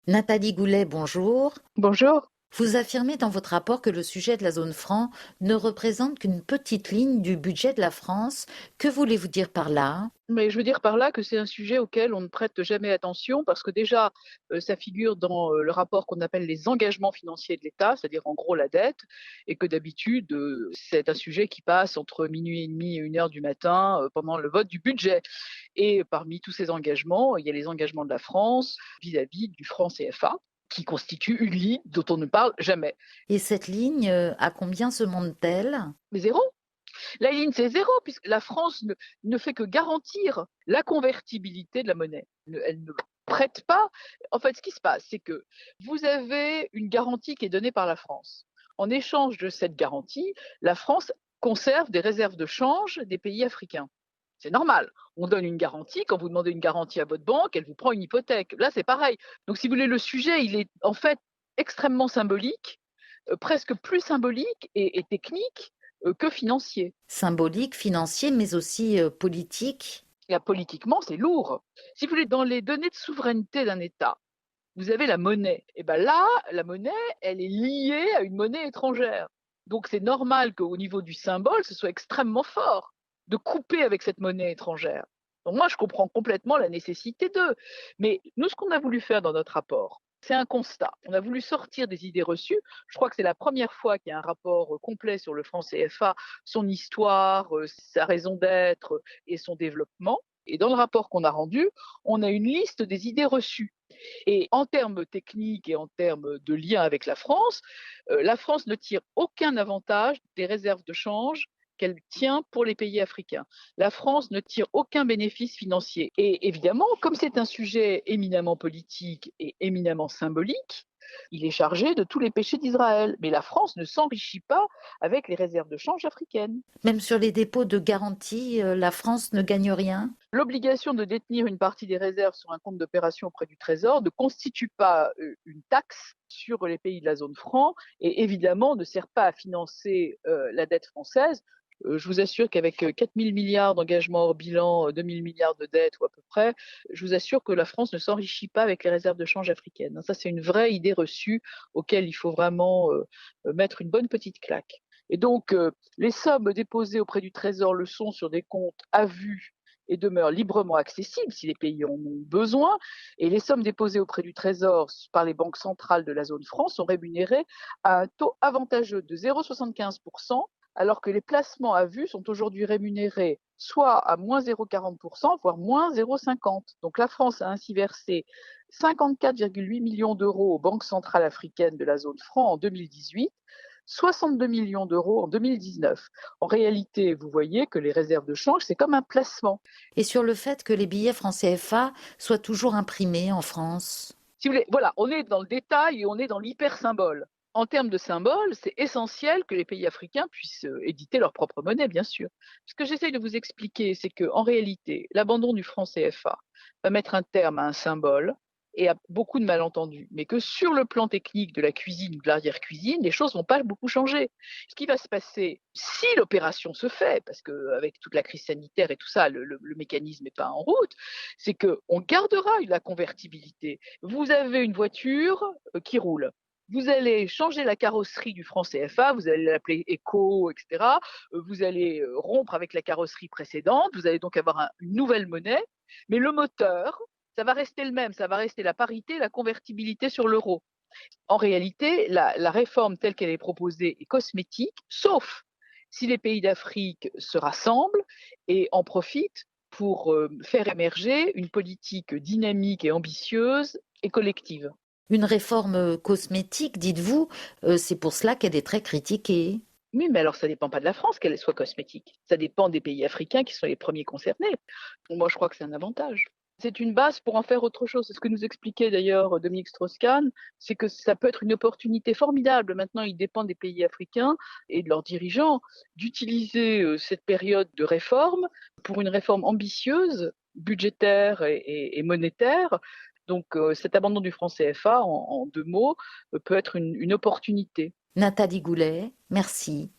Nathalie Goulet, bonjour. Bonjour. Vous affirmez dans votre rapport que le sujet de la zone franc ne représente qu'une petite ligne du budget de la France. Que voulez-vous dire par là? Mais je veux dire par là que c'est un sujet auquel on ne prête jamais attention parce que déjà, ça figure dans, le rapport qu'on appelle les engagements financiers de l'État, c'est-à-dire en gros la dette et que d'habitude, c'est un sujet qui passe entre 00:30 et 1 heure du matin, pendant le vote du budget et parmi tous ces engagements, il y a les engagements de la France vis-à-vis du franc CFA qui constitue une ligne dont on ne parle jamais. Et cette ligne, à combien se monte-t-elle? Mais 0! La ligne, c'est 0 puisque la France ne fait que garantir la convertibilité de la monnaie. Elle ne prête pas. En fait, ce qui se passe, c'est que vous avez une garantie qui est donnée par la France. En échange de cette garantie, la France conserve des réserves de change des pays africains. C'est normal. On donne une garantie. Quand vous demandez une garantie à votre banque, elle vous prend une hypothèque. Là, c'est pareil. Donc, si vous voulez, le sujet, il est en fait extrêmement symbolique, presque plus symbolique et technique que financier. Symbolique, financier, mais aussi politique. Et politiquement, c'est lourd. Si vous voulez, dans les données de souveraineté d'un État, vous avez la monnaie. Et ben là, la monnaie, elle est liée à une monnaie étrangère. Donc c'est normal qu'au niveau du symbole, ce soit extrêmement fort de couper avec cette monnaie étrangère. Donc moi, je comprends complètement la nécessité d'eux. Mais nous, ce qu'on a voulu faire dans notre rapport, c'est un constat. On a voulu sortir des idées reçues. Je crois que c'est la première fois qu'il y a un rapport complet sur le franc CFA, son histoire, sa raison d'être et son développement. Et dans le rapport qu'on a rendu, on a une liste des idées reçues. Et en termes techniques et en termes de lien avec la France ne tire aucun avantage des réserves de change qu'elle tient pour les pays africains. La France ne tire aucun bénéfice financier. Et évidemment, comme c'est un sujet éminemment politique et éminemment symbolique, il est chargé de tous les péchés d'Israël. Mais la France ne s'enrichit pas avec les réserves de change africaines. Même sur les dépôts de garantie, la France ne gagne rien. L'obligation de détenir une partie des réserves sur un compte d'opération auprès du Trésor ne constitue pas une taxe sur les pays de la zone franc et évidemment ne sert pas à financer la dette française. Je vous assure qu'avec 4 000 milliards d'engagements hors bilan, 2 000 milliards de dettes ou à peu près, je vous assure que la France ne s'enrichit pas avec les réserves de change africaines. Ça, c'est une vraie idée reçue auquel il faut vraiment mettre une bonne petite claque. Et donc, les sommes déposées auprès du Trésor le sont sur des comptes à vue et demeurent librement accessibles si les pays en ont besoin. Et les sommes déposées auprès du Trésor par les banques centrales de la zone franc sont rémunérées à un taux avantageux de 0,75%, alors que les placements à vue sont aujourd'hui rémunérés soit à moins 0,40%, voire moins 0,50%. Donc la France a ainsi versé 54,8 millions d'euros aux banques centrales africaines de la zone franc en 2018, 62 millions d'euros en 2019. En réalité, vous voyez que les réserves de change, c'est comme un placement. Et sur le fait que les billets francs CFA soient toujours imprimés en France. Si vous voulez, voilà, on est dans le détail et on est dans l'hyper-symbole. En termes de symbole, c'est essentiel que les pays africains puissent éditer leur propre monnaie, bien sûr. Ce que j'essaye de vous expliquer, c'est qu'en réalité, l'abandon du franc CFA va mettre un terme à un symbole et à beaucoup de malentendus, mais que sur le plan technique de la cuisine ou de l'arrière-cuisine, les choses vont pas beaucoup changer. Ce qui va se passer si l'opération se fait, parce qu'avec toute la crise sanitaire et tout ça, le mécanisme n'est pas en route, c'est qu'on gardera la convertibilité. Vous avez une voiture qui roule. Vous allez changer la carrosserie du franc CFA, vous allez l'appeler Eco, etc. Vous allez rompre avec la carrosserie précédente, vous allez donc avoir une nouvelle monnaie, mais le moteur, ça va rester le même, ça va rester la parité, la convertibilité sur l'euro. En réalité, la réforme telle qu'elle est proposée est cosmétique, sauf si les pays d'Afrique se rassemblent et en profitent pour faire émerger une politique dynamique et ambitieuse et collective. Une réforme cosmétique, dites-vous, c'est pour cela qu'elle est très critiquée. Oui, mais alors ça ne dépend pas de la France qu'elle soit cosmétique. Ça dépend des pays africains qui sont les premiers concernés. Moi, je crois que c'est un avantage. C'est une base pour en faire autre chose. C'est ce que nous expliquait d'ailleurs Dominique Strauss-Kahn, c'est que ça peut être une opportunité formidable. Maintenant, il dépend des pays africains et de leurs dirigeants d'utiliser cette période de réforme pour une réforme ambitieuse, budgétaire et monétaire. Donc cet abandon du franc CFA, en deux mots, peut être une opportunité. Nathalie Goulet, merci.